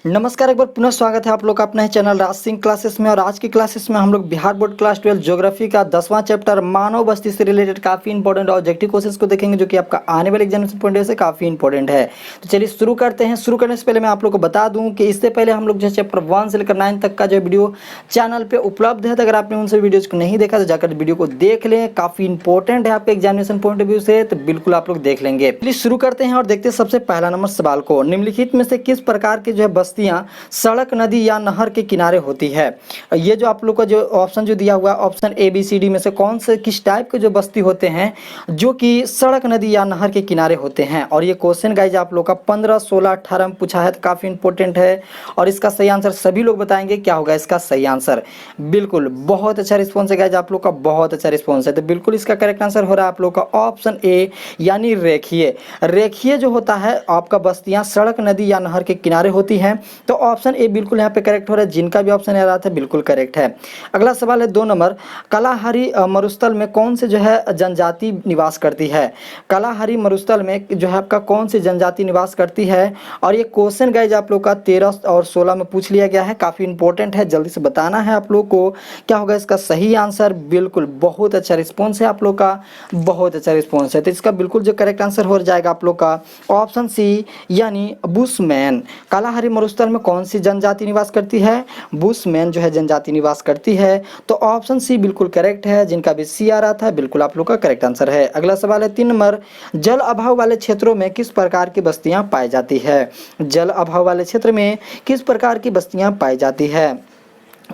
नमस्कार, एक बार पुनः स्वागत है आप लोग का अपने चैनल राज सिंह क्लासेस में। और आज की क्लासेस में हम लोग बिहार बोर्ड क्लास 12 ज्योग्राफी का 10वां चैप्टर मानव बस्ती से रिलेटेड काफ़ी इंपॉर्टेंट ऑब्जेक्टिव क्वेश्चंस को देखेंगे, जो कि आपका आने वाले एग्जामिनेशन पॉइंट ऑफ व्यू से काफ़ी इंपॉर्टेंट है। तो चलिए शुरू करते हैं। शुरू करने से पहले मैं आप लोग को बता दूं कि इससे पहले हम लोग जो है चैप्टर 1 से लेकर 9 तक का जो वीडियो चैनल पर उपलब्ध है। तो अगर आपने उन सभी वीडियोज़ को नहीं देखा तो जाकर वीडियो को देख लें, काफ़ी इंपॉर्टेंट है आपके एग्जामिनेशन पॉइंट ऑफ व्यू से, तो बिल्कुल आप लोग देख लेंगे। प्लीज शुरू करते हैं और देखते हैं सबसे पहला नंबर सवाल को। निम्नलिखित में से किस प्रकार की जो है बस्तियाँ सड़क, नदी या नहर के किनारे होती है? ये जो आप लोग का जो ऑप्शन जो दिया हुआ है, option A B C D में से कौन से किस टाइप के जो बस्ती होते हैं जो कि सड़क, नदी या नहर के किनारे होते हैं? और ये क्वेश्चन गाइज आप लोग का 15, 16, 18 में पूछा है, तो काफ़ी इंपॉर्टेंट है। और इसका सही आंसर सभी लोग बताएंगे क्या होगा इसका सही आंसर। बिल्कुल बहुत अच्छा रिस्पॉन्स है गाइज आप लोग का, बहुत अच्छा रिस्पॉन्स है। तो बिल्कुल इसका करेक्ट आंसर हो रहा है आप लोग का ऑप्शन ए, यानी रेखीय। रेखीय जो होता है आपका बस्तियां सड़क, नदी या नहर के किनारे होती हैं। तो ऑप्शन ए बिल्कुल यहाँ पे करेक्ट हो रहा है। जिनका भी ऑप्शन आ रहा था बिल्कुल करेक्ट है। अगला सवाल है 2 नंबर। कालाहारी मरुस्थल में कौन से जो है जनजाति निवास करती है? कालाहारी मरुस्थल में जो है आपका कौन सी जनजाति निवास करती है? और ये क्वेश्चन गाइज आप लोग का 13 और 16 में पूछ लिया गया है, काफ़ी इंपॉर्टेंट है। जल्दी से बताना है आप लोग को क्या होगा इसका सही आंसर। बिल्कुल बहुत अच्छा रिस्पॉन्स है आप लोग का, बहुत अच्छा रिस्पॉन्स है। तो इसका बिल्कुल जो करेक्ट आंसर हो जाएगा आप लोग का ऑप्शन सी, यानी बुशमैन। कालाहारी मरुस्थल में कौन सी जनजाति निवास करती है? बुशमैन जो है जनजाति निवास करती है। तो ऑप्शन सी बिल्कुल करेक्ट है। जिनका भी सी आ रहा था बिल्कुल आप लोग का करेक्ट आंसर है। अगला सवाल है 3 नंबर। जल अभाव वाले क्षेत्रों में किस प्रकार की बस्तियां पाई जाती है? जल अभाव वाले क्षेत्र में किस प्रकार की बस्तियां पाई जाती है?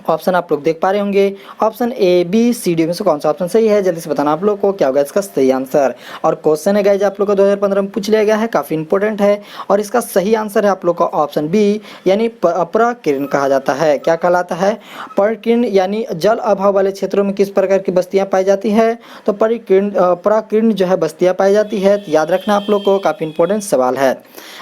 ऑप्शन आप लोग देख पा रहे होंगे, option A B C D में से कौन सा ऑप्शन सही है? जल्दी से बताना आप लोग को क्या होगा इसका सही आंसर। और क्वेश्चन है गाइज आप लोग को 2015 में पूछ लिया गया है, काफ़ी इंपॉर्टेंट है। और इसका सही आंसर है आप लोग का ऑप्शन बी, यानी प्रकीर्ण कहा जाता है। क्या कहलाता है? प्रकीर्ण। यानी जल अभाव वाले क्षेत्रों में किस प्रकार की बस्तियाँ पाई जाती है? तो प्रकीर्ण जो है बस्तियाँ पाई जाती है। तो याद रखना आप लोग को, काफ़ी इंपॉर्टेंट सवाल है।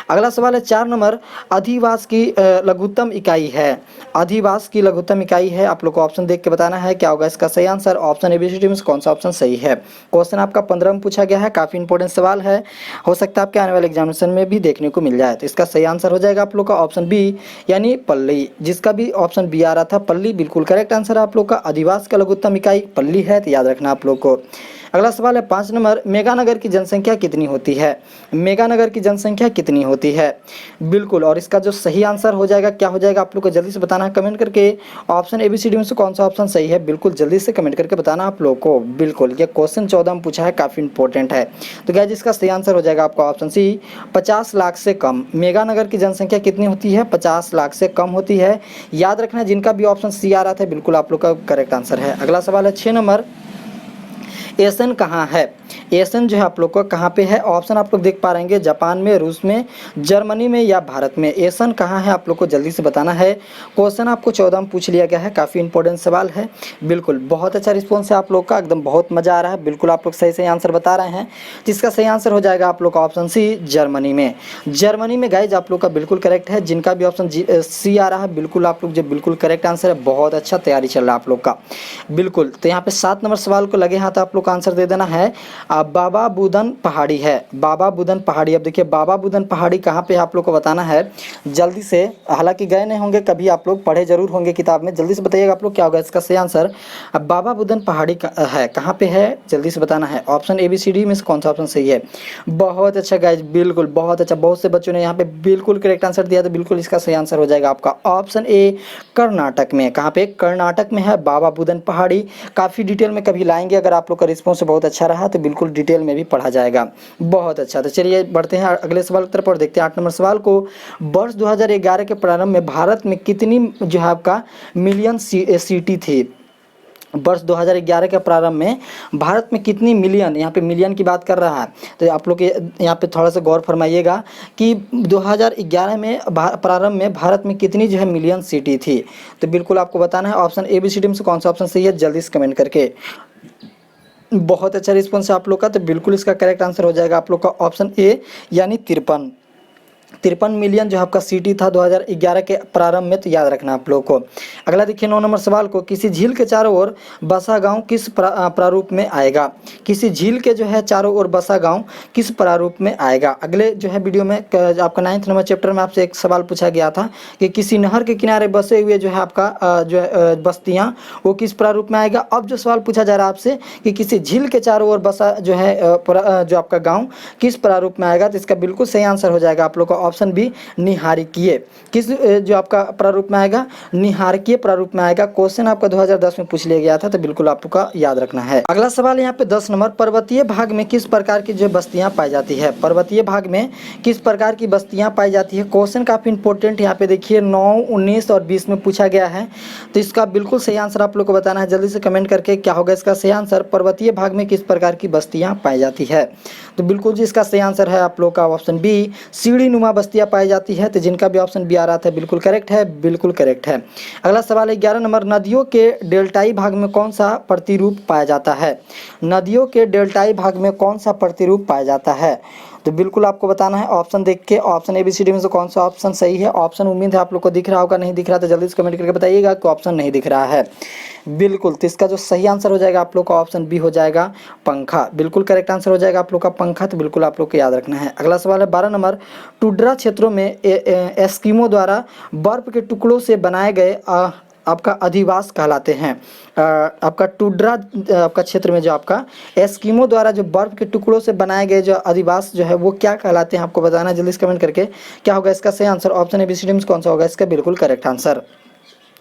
अगला सवाल है 4 नंबर। अधिवास की लघुत्तम इकाई है। अधिवास की लघुत्तम इकाई है। आप लोग को ऑप्शन देख के बताना है क्या होगा इसका सही आंसर। ऑप्शन एबीसीडी में से कौन सा ऑप्शन सही है? क्वेश्चन आपका 15 में पूछा गया है, काफ़ी इंपॉर्टेंट सवाल है। हो सकता है आपके आने वाले एग्जामिनेशन में भी देखने को मिल जाए। तो इसका सही आंसर हो जाएगा आप लोग का ऑप्शन बी, यानी पल्ली। जिसका भी ऑप्शन बी आ रहा था पल्ली, बिल्कुल करेक्ट आंसर आप लोग का। अधिवास का लघुत्तम इकाई पल्ली है, तो याद रखना आप लोग को। अगला सवाल है 5 नंबर। मेगानगर की जनसंख्या कितनी होती है? मेगानगर की जनसंख्या कितनी होती है? बिल्कुल। और इसका जो सही आंसर हो जाएगा क्या हो जाएगा आप लोग को जल्दी से बताना है कमेंट करके। ऑप्शन एबीसीडी में से कौन सा ऑप्शन सही है? बिल्कुल जल्दी से कमेंट करके बताना आप लोग को। बिल्कुल ये क्वेश्चन 14 में पूछा है, काफ़ी इंपॉर्टेंट है। तो गाइस इसका सही आंसर हो जाएगा आपका ऑप्शन सी, 50 लाख से कम। मेगानगर की जनसंख्या कितनी होती है? 50 लाख से कम होती है। याद रखना, जिनका भी ऑप्शन सी आ रहा था बिल्कुल आप लोग का करेक्ट आंसर है। अगला सवाल है 6 नंबर। एशियन कहाँ है? एशियन जो है आप लोग को कहाँ पे है? ऑप्शन आप लोग देख पा रहेंगे, जापान में, रूस में, जर्मनी में या भारत में। एशियन कहाँ है आप लोग को जल्दी से बताना है। क्वेश्चन आपको 14 में पूछ लिया गया है, काफ़ी इंपॉर्टेंट सवाल है। बिल्कुल बहुत अच्छा रिस्पॉन्स है आप लोग का, एकदम बहुत मज़ा आ रहा है। बिल्कुल आप लोग सही सही आंसर बता रहे हैं। जिसका सही आंसर हो जाएगा आप लोग का ऑप्शन सी, जर्मनी में। जर्मनी में गाइज आप लोग का बिल्कुल करेक्ट है। जिनका भी ऑप्शन सी आ रहा है बिल्कुल आप लोग जो बिल्कुल करेक्ट आंसर है। बहुत अच्छा तैयारी चल रहा है आप लोग का, बिल्कुल। तो यहाँ पे 7 नंबर सवाल को लगे हाथ आप लोग का आंसर दे देना है। बाबा बुदन पहाड़ी है। बाबा बुदन पहाड़ी, अब देखिए बाबा बुदन पहाड़ी कहाँ पे आप लोग को बताना है जल्दी से। हालांकि गए नहीं होंगे कभी, आप लोग पढ़े जरूर होंगे किताब में। जल्दी से बताइएगा आप लोग क्या होगा इसका सही आंसर। अब बाबा बुदन पहाड़ी है कहाँ पे है? जल्दी से बताना है। ऑप्शन एबीसीडी में से कौन सा ऑप्शन सही है? बहुत अच्छा गाइज, बिल्कुल बहुत अच्छा। बहुत से बच्चों ने यहाँ पे बिल्कुल करेक्ट आंसर दिया, तो बिल्कुल इसका सही आंसर हो जाएगा आपका ऑप्शन ए, कर्नाटक में। कहाँ पे? कर्नाटक में है बाबा बुदन पहाड़ी। काफ़ी डिटेल में कभी लाएंगे, अगर आप लोग का रिस्पॉन्स बहुत अच्छा रहा तो बिल्कुल डिटेल में भी पढ़ा जाएगा। बहुत अच्छा। तो चलिए बढ़ते हैं अगले सवाल की तरफ और देखते हैं 8 नंबर सवाल को। वर्ष 2011 के प्रारंभ में भारत में कितनी जो है आपका मिलियन सिटी थी? वर्ष 2011 के प्रारंभ में भारत में कितनी मिलियन, यहाँ पे मिलियन की बात कर रहा है, तो आप लोग यहाँ पे थोड़ा सा गौर फरमाइएगा कि 2011 में प्रारंभ में भारत में कितनी जो है मिलियन सिटी थी। तो बिल्कुल आपको बताना है option A B C D में से कौन सा ऑप्शन सही है, जल्दी से कमेंट करके। बहुत अच्छा रिस्पॉन्स है आप लोग का, तो बिल्कुल इसका करेक्ट आंसर हो जाएगा आप लोग का ऑप्शन ए, यानी 53। 53 मिलियन जो आपका सिटी था 2011 के प्रारंभ में, तो याद रखना आप लोगों को। अगला देखिए 9 नंबर सवाल को, किसी झील के चारों ओर बसा गांव किस प्रारूप में आएगा। किसी झील के जो है चारों ओर बसा गांव किस प्रारूप में आएगा। अगले जो है वीडियो में आपका 9th नंबर चैप्टर में आपसे एक सवाल पूछा गया था कि किसी नहर के किनारे बसे हुए जो है आपका जो है बस्तियाँ वो किस प्रारूप में आएगा। अब जो सवाल पूछा जा रहा है आपसे कि किसी झील के चारों ओर बसा जो है जो आपका गाँव किस प्रारूप में आएगा, तो इसका बिल्कुल सही आंसर हो जाएगा आप लोग का ऑप्शन बी, निहारिकीय। किस जो आपका प्रारूप में आएगा, निहारिकीय प्रारूप में आएगा। क्वेश्चन आपका 2010 में पूछ लिया गया था, तो बिल्कुल आपको का याद रखना है। अगला सवाल यहाँ पे 10 नंबर, पर्वतीय भाग में किस प्रकार की जो बस्तियां पाई जाती है। पर्वतीय भाग में किस प्रकार की बस्तियां पाई जाती है। क्वेश्चन काफी इंपॉर्टेंट यहाँ पे देखिए 9, 19 और 20 में पूछा गया है, तो इसका बिल्कुल सही आंसर आप लोग को बताना है। जल्दी से कमेंट करके क्या होगा इसका सही आंसर। पर्वतीय भाग में किस प्रकार की बस्तियां पाई जाती है, तो बिल्कुल जी इसका सही आंसर है आप लोग का ऑप्शन बी, सीढ़ी नुमा बस्तियां पाई जाती है। तो जिनका भी ऑप्शन बी आ रहा था बिल्कुल करेक्ट है, बिल्कुल करेक्ट है। अगला सवाल है 11 नंबर, नदियों के डेल्टाई भाग में कौन सा प्रतिरूप पाया जाता है। नदियों के डेल्टाई भाग में कौन सा प्रतिरूप पाया जाता है, तो बिल्कुल आपको बताना है ऑप्शन देख के। ऑप्शन ABCD में से कौन सा ऑप्शन सही है। ऑप्शन उम्मीद है आप लोग को दिख रहा होगा, नहीं दिख रहा तो जल्दी से कमेंट करके बताइएगा कि ऑप्शन नहीं दिख रहा है। बिल्कुल, तो इसका जो सही आंसर हो जाएगा आप लोग का ऑप्शन बी हो जाएगा, पंखा। बिल्कुल करेक्ट आंसर हो जाएगा आप लोग का पंखा, तो बिल्कुल आप लोग को याद रखना है। अगला सवाल है 12 नंबर, टुड्रा क्षेत्रों में एस्किमो द्वारा बर्फ के टुकड़ों से बनाए गए आपका अधिवास कहलाते हैं। आपका टुड्रा आपका क्षेत्र में जो आपका एस्किमो द्वारा जो बर्फ के टुकड़ों से बनाए गए जो अधिवास जो है वो क्या कहलाते हैं, आपको बताना है। जल्दी से कमेंट करके क्या होगा इसका सही आंसर। ऑप्शन ABCD में कौन सा होगा इसका बिल्कुल करेक्ट आंसर।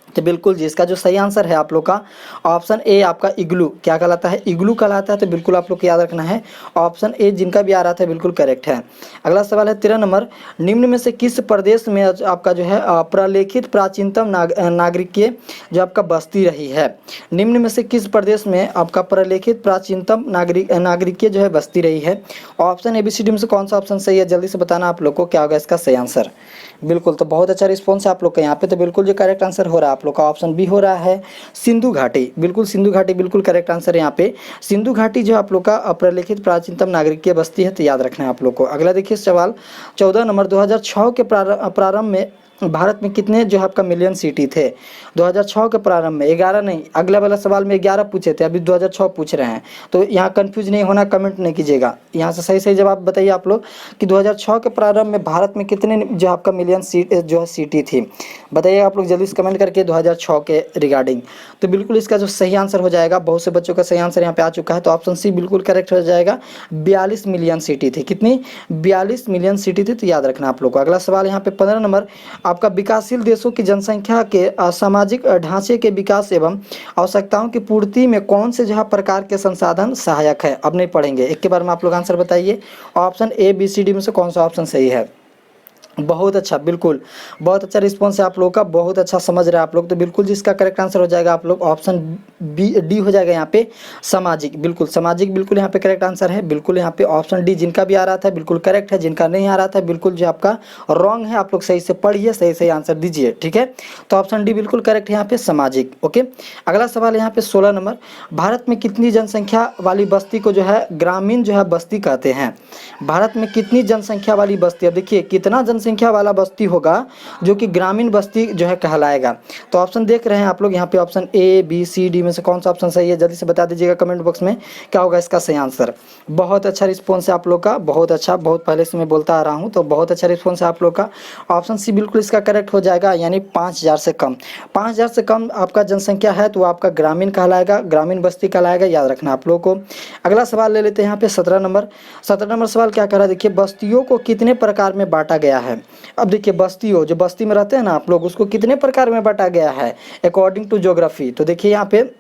तो बिल्कुल जी इसका जो सही आंसर है आप लोग का ऑप्शन ए, आपका इग्लू क्या कहलाता है, इग्लू कहलाता है। तो बिल्कुल आप लोग को याद रखना है ऑप्शन ए, जिनका भी आ रहा था बिल्कुल करेक्ट है। अगला सवाल है 13 नंबर, निम्न में से किस प्रदेश में आपका जो है प्रलेखित प्राचीनतम नागरिकीय जो आपका बस्ती रही है। निम्न में से किस प्रदेश में आपका प्रलेखित प्राचीनतम नागरिकीय जो है बस्ती रही है। ऑप्शन ABCD में से कौन सा ऑप्शन सही है, जल्दी से बताना आप लोग को क्या होगा इसका सही आंसर। बिल्कुल, तो बहुत अच्छा रिस्पॉन्स है आप लोग का यहाँ पे, तो बिल्कुल जो करेक्ट आंसर हो रहा है आप लोग का ऑप्शन बी हो रहा है, सिंधु घाटी। बिल्कुल सिंधु घाटी बिल्कुल करेक्ट आंसर है यहाँ पे। सिंधु घाटी जो आप लोग का प्रलेखित प्राचीनतम नागरिकीय बस्ती है, तो याद रखना है आप लोग को। अगला देखिए सवाल 14 नंबर, 2006 के प्रारंभ में भारत में कितने जो है आपका मिलियन सिटी थे। 2006 के प्रारंभ में 11 नहीं, अगला वाला सवाल में 11 पूछे थे, अभी 2006 पूछ रहे हैं, तो यहाँ कंफ्यूज नहीं होना, कमेंट नहीं कीजिएगा। यहाँ से सही सही जवाब बताइए आप लोग कि 2006 के प्रारंभ में भारत में कितने जो आपका मिलियन जो है सिटी थी, बताइए आप लोग जल्दी से कमेंट करके 2006 के रिगार्डिंग। तो बिल्कुल इसका जो सही आंसर हो जाएगा, बहुत से बच्चों का सही आंसर यहाँ पे आ चुका है, तो ऑप्शन सी बिल्कुल करेक्ट हो जाएगा। 42 मिलियन सिटी थी, कितनी 42 मिलियन सिटी थी, तो याद रखना आप लोग को। अगला सवाल यहाँ पे 15 नंबर, आपका विकासशील देशों की जनसंख्या के सामाजिक ढांचे के विकास एवं आवश्यकताओं की पूर्ति में कौन से जो प्रकार के संसाधन सहायक है। अब नहीं पढ़ेंगे, एक के बारे में आप लोग आंसर बताइए। ऑप्शन ABCD में से कौन सा ऑप्शन सही है। बहुत अच्छा, बिल्कुल बहुत अच्छा रिस्पॉन्स है आप लोगों का, बहुत अच्छा समझ रहे हैं आप लोग। तो बिल्कुल जिसका करेक्ट आंसर हो जाएगा आप लोग ऑप्शन डी हो जाएगा यहाँ पे, सामाजिक। बिल्कुल सामाजिक बिल्कुल यहाँ पे करेक्ट आंसर है। बिल्कुल यहाँ पे ऑप्शन डी, जिनका भी आ रहा था बिल्कुल करेक्ट है, जिनका नहीं आ रहा था बिल्कुल जो आपका रॉन्ग है। आप लोग सही से पढ़िए, सही सही आंसर दीजिए, ठीक है। तो ऑप्शन डी बिल्कुल करेक्ट है यहाँ पे, सामाजिक। ओके, अगला सवाल यहाँ पे 16 नंबर, भारत में कितनी जनसंख्या वाली बस्ती को जो है ग्रामीण जो है बस्ती कहते हैं। भारत में कितनी जनसंख्या वाली बस्ती, अब देखिए कितना जनसंख्या वाला बस्ती होगा जो कि ग्रामीण बस्ती जो है कहलाएगा। तो ऑप्शन देख रहे हैं आप लोग यहाँ पे, ऑप्शन ABCD में से कौन सा ऑप्शन सही है, जल्दी से बता दीजिएगा कमेंट बॉक्स में क्या होगा इसका सही आंसर। बहुत अच्छा रिस्पॉन्स है आप लोग का, बहुत अच्छा, बहुत पहले से मैं बोलता आ रहा हूँ, तो बहुत अच्छा रिस्पॉन्स है आप लोग का। ऑप्शन सी बिल्कुल इसका करेक्ट हो जाएगा, यानी 5000 से कम। 5000 से कम आपका जनसंख्या है तो आपका ग्रामीण कहलाएगा, ग्रामीण बस्ती कहलाएगा, याद रखना आप लोग को। अगला सवाल ले लेते हैं यहाँ पे 17 नंबर। 17 नंबर सवाल क्या कह रहा है, देखिए बस्तियों को कितने प्रकार में बांटा गया है। अब देखिए बस्तियों, जो बस्ती में रहते हैं ना आप लोग, उसको कितने प्रकार में बांटा गया है अकॉर्डिंग टू ज्योग्राफी। तो देखिए यहाँ पे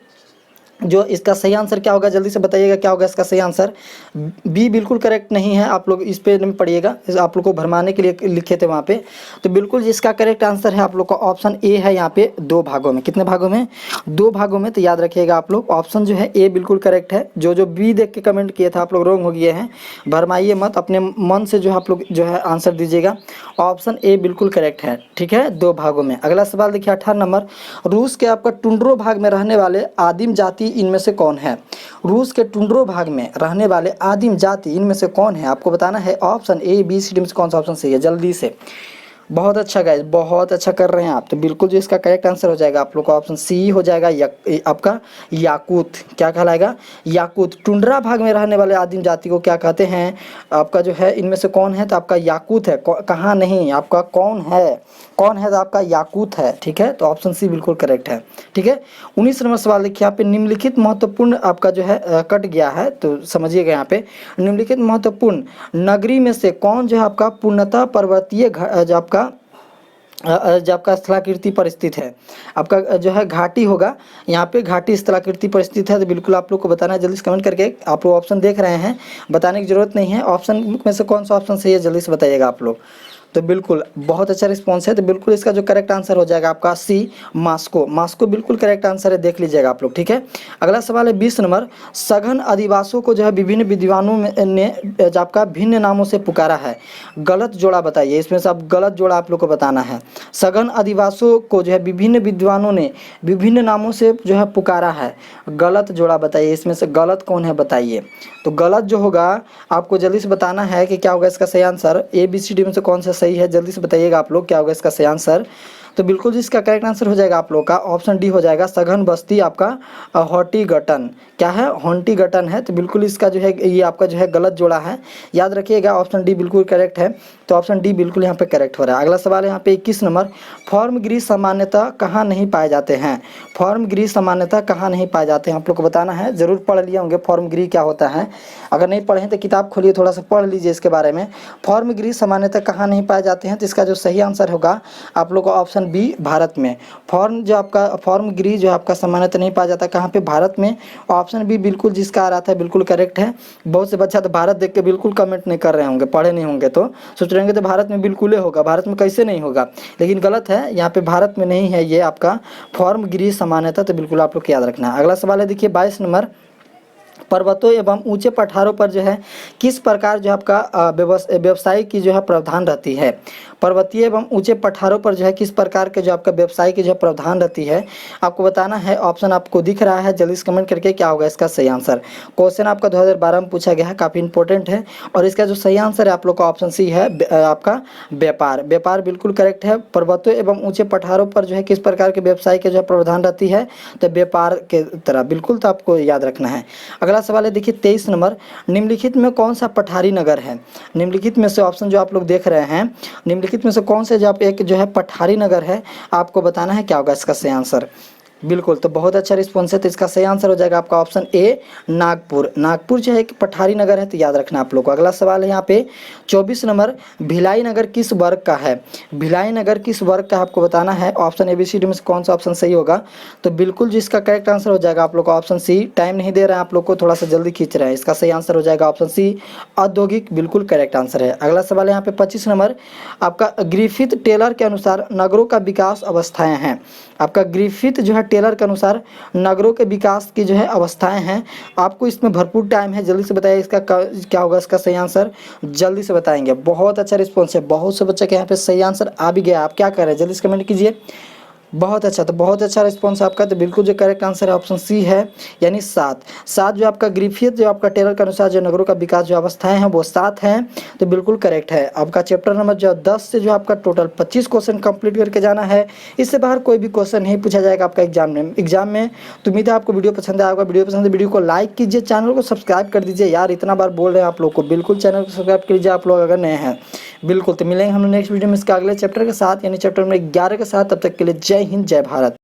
जो इसका सही आंसर क्या होगा, जल्दी से बताइएगा क्या होगा इसका सही आंसर। बी बिल्कुल करेक्ट नहीं है, आप लोग इस पे नहीं पढ़िएगा, आप लोग को भरमाने के लिए लिखे थे वहाँ पे। तो बिल्कुल जिसका करेक्ट आंसर है आप लोग का ऑप्शन ए है, यहाँ पे 2 भागों में। कितने भागों में, 2 भागों में। तो याद रखिएगा आप लोग, ऑप्शन जो है ए बिल्कुल करेक्ट है। जो बी देख के कमेंट किए थे आप लोग रॉन्ग हो गए हैं, भरमाइए मत, अपने मन से जो आप लोग जो है आंसर दीजिएगा। ऑप्शन ए बिल्कुल करेक्ट है, ठीक है, 2 भागों में। अगला सवाल देखिए 18 नंबर, रूस के आपका टुंड्रो भाग में रहने वाले आदिम जाति इनमें से कौन है? रूस के टुंड्रो भाग में रहने वाले आदिम जाति इनमें से कौन है? आपको बताना है option A B C D में से कौन सा ऑप्शन सही है, जल्दी से। बहुत अच्छा गाइस, बहुत अच्छा कर रहे हैं आप। तो बिल्कुल जो इसका करेक्ट आंसर हो जाएगा आप लोग का ऑप्शन सी हो जाएगा, आपका याकूत। क्या कहलाएगा? याकूत। टुंड्रा भाग में रहने वाले आदिम जाति को क्या कहते हैं? आपका जो है इनमें से कौन है? तो आपका याकूत है। कहाँ नहीं, आपका कौन है? कौन है? तो आपका याकूत है। ठीक है, तो ऑप्शन सी बिल्कुल करेक्ट है। ठीक है, 19 नंबर सवाल देखिए यहाँ पे, निम्नलिखित महत्वपूर्ण आपका जो है कट गया है, तो समझिएगा यहाँ पे, निम्नलिखित महत्वपूर्ण नगरी में से कौन जो है आपका पूर्णतः पर्वतीय जो आपका स्थलाकृति पर स्थित है? आपका जो है घाटी होगा, यहाँ पे घाटी स्थलाकृति पर स्थित है। तो बिल्कुल आप लोग को बताना है, जल्दी से कमेंट करके। आप लोग ऑप्शन देख रहे हैं, बताने की जरूरत नहीं है। ऑप्शन में से कौन सा ऑप्शन सही है जल्दी से बताइएगा आप लोग। तो बिल्कुल बहुत अच्छा रिस्पॉन्स है। तो बिल्कुल इसका जो करेक्ट आंसर हो जाएगा आपका सी, मास्को। मास्को बिल्कुल करेक्ट आंसर है, देख लीजिएगा आप लोग। ठीक है, अगला सवाल है 20 नंबर, सघन अधिवासों को जो है विभिन्न विद्वानों ने जो आपका भिन्न नामों से पुकारा है, गलत जोड़ा बताइए। इसमें से आप गलत जोड़ा आप लोग को बताना है। सघन अधिवासों को जो है विभिन्न विद्वानों ने विभिन्न नामों से जो है पुकारा है, गलत जोड़ा बताइए। इसमें से गलत कौन है बताइए। तो गलत जो होगा आपको जल्दी से बताना है कि क्या होगा इसका सही answer. A B C D में से कौन सा सही है, जल्दी से बताइएगा आप लोग, क्या होगा इसका सही आंसर। तो बिल्कुल जिसका करेक्ट आंसर हो जाएगा आप लोग का ऑप्शन डी हो जाएगा, सघन बस्ती आपका हॉर्टिगटन। क्या है? हॉर्टिगटन है। तो बिल्कुल इसका जो है ये आपका जो है गलत जोड़ा है, याद रखिएगा। ऑप्शन डी बिल्कुल करेक्ट है, तो ऑप्शन डी बिल्कुल यहाँ पे करेक्ट हो रहा है। अगला सवाल है यहाँ पे 21 नंबर, फॉर्म गृह सामान्यतः कहाँ नहीं पाए जाते हैं? फॉर्म गृह सामान्यतः कहाँ नहीं पाए जाते हैं आप लोग को बताना है। जरूर पढ़ लिए होंगे फॉर्म गृह क्या होता है, अगर नहीं पढ़े तो किताब खोलिए, थोड़ा सा पढ़ लीजिए इसके बारे में। फॉर्म गृह सामान्यतः कहाँ नहीं पाए जाते हैं? तो इसका जो सही आंसर होगा आप लोग को ऑप्शन बी, भारत में। फॉर्म जो आपका फॉर्म गृह जो आपका सामान्यतः नहीं पाया जाता, कहाँ पे? भारत में। ऑप्शन बी बिल्कुल जिसका आ रहा था बिल्कुल करेक्ट है। बहुत से बच्चा तो भारत देख के बिल्कुल कमेंट नहीं कर रहे होंगे, पढ़े नहीं होंगे, तो सोच रहे होंगे तो भारत में बिल्कुल ही होगा, भारत में कैसे नहीं होगा, लेकिन गलत है। यहाँ पे भारत में नहीं है ये आपका फॉर्म गृह सामान्यतः। तो बिल्कुल आप लोग को याद रखना है। अगला सवाल है देखिए 22 नंबर, पर्वतों एवं ऊंचे पठारों पर जो है किस प्रकार जो आपका व्यवसाय की जो है प्रावधान रहती है? पर्वतीय एवं ऊंचे पठारों पर जो है किस प्रकार के जो आपका व्यवसाय की जो है प्रावधान रहती है, आपको बताना है। ऑप्शन आपको दिख रहा है, जल्दी से कमेंट करके क्या होगा इसका सही आंसर। क्वेश्चन आपका 2012 में पूछा गया है, काफ़ी इंपॉर्टेंट है। और इसका जो सही आंसर है आप लोग का ऑप्शन सी है, आपका व्यापार। व्यापार बिल्कुल करेक्ट है। पर्वतों एवं ऊंचे पठारों पर जो है किस प्रकार के व्यवसाय के जो है प्रावधान रहती है? तो व्यापार के तरह, बिल्कुल, तो आपको याद रखना है। अगला सवाल है देखिए 23 नंबर, निम्नलिखित में कौन सा पठारी नगर है? निम्नलिखित में से ऑप्शन जो आप लोग देख रहे हैं, निम्नलिखित में से कौन से जो आप एक जो है पठारी नगर है, आपको बताना है क्या होगा इसका सही आंसर। बिल्कुल, तो बहुत अच्छा रिस्पॉन्स है। तो इसका सही आंसर हो जाएगा आपका ऑप्शन ए, नागपुर। नागपुर जो है एक पठारी नगर है, तो याद रखना आप लोग को। अगला सवाल है यहाँ पे 24 नंबर, भिलाई नगर किस वर्ग का है? भिलाई नगर किस वर्ग का आपको बताना है। Option A B C D में से कौन सा ऑप्शन सही होगा? तो बिल्कुल जिसका करेक्ट आंसर हो जाएगा आप लोग को ऑप्शन सी। टाइम नहीं दे रहे हैं आप लोग को, थोड़ा सा जल्दी खींच रहे हैं। इसका सही आंसर हो जाएगा ऑप्शन सी, औद्योगिक, बिल्कुल करेक्ट आंसर है। अगला सवाल है यहाँ पे 25 नंबर, आपका ग्रिफिथ टेलर के अनुसार नगरों का विकास अवस्थाएं हैं। आपका ग्रिफिथ जो है टेलर के अनुसार नगरों के विकास की जो है अवस्थाएं हैं। आपको इसमें भरपूर टाइम है, जल्दी से बताइए इसका क्या होगा इसका सही आंसर, जल्दी से बताएंगे। बहुत अच्छा रिस्पॉन्स है, बहुत से बच्चे के यहाँ पे सही आंसर आ भी गया। आप क्या कर रहे हैं, जल्दी से कमेंट कीजिए। बहुत अच्छा, तो बहुत अच्छा रिस्पॉन्स आपका। तो बिल्कुल जो करेक्ट आंसर है ऑप्शन सी है, यानी 7। 7 जो आपका ग्रिफिथ जो आपका टेलर के अनुसार जो नगरों का विकास जो अवस्थाएं हैं वो 7 हैं। तो बिल्कुल करेक्ट है। आपका चैप्टर नंबर जो 10 से जो आपका टोटल 25 क्वेश्चन कंप्लीट करके जाना है। इससे बाहर कोई भी क्वेश्चन नहीं पूछा जाएगा आपका एग्जाम में। तो उम्मीद है आपको वीडियो पसंद आएगा। वीडियो पसंद है वीडियो को लाइक कीजिए, चैनल को सब्सक्राइब कर दीजिए। यार इतना बार बोल रहे हैं आप लोग को, बिल्कुल चैनल को सब्सक्राइब कर लीजिए आप लोग अगर नए हैं। बिल्कुल, तो मिलेंगे हम लोग नेक्स्ट वीडियो में इसका अगले चैप्टर के साथ, यानी चैप्टर नंबर 11 के साथ। तब तक के लिए जय हिंद, जय भारत।